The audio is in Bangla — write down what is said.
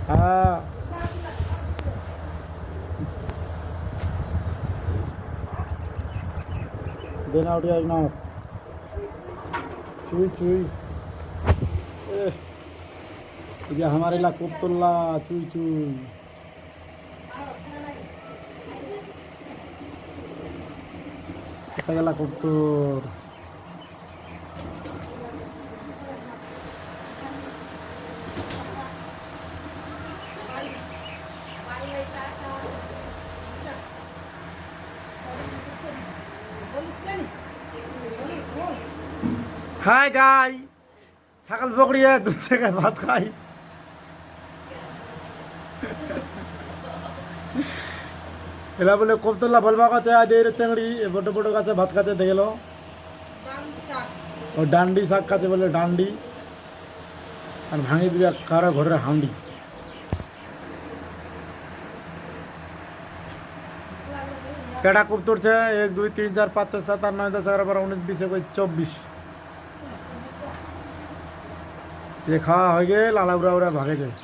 হ্যাঁ देना उठिया ना चुई चुई ये हमारे ला कुतुल्ला चुई चुई गला कुतुर हाय गाय ছাগল পকড়িয়ে দুধ থেকে ভাত খাই এলা বলে কবতলা বলবা কাছে আজ এই চেংড়ি বড় বড় গাছে ভাত খাতে দেখল ও ডান্ডি শাক খাচ্ছে বলে ডান্ডি আর ভাঙি দিবে কারো ঘরের হান্ডি কেডা খুব তুলছে 1 2 3 4 5 6 7 8 9 10 11 12 19 20 21 24 ये खाওয়া হয়ে গেল আলাউরা ওরা ভাগে যায়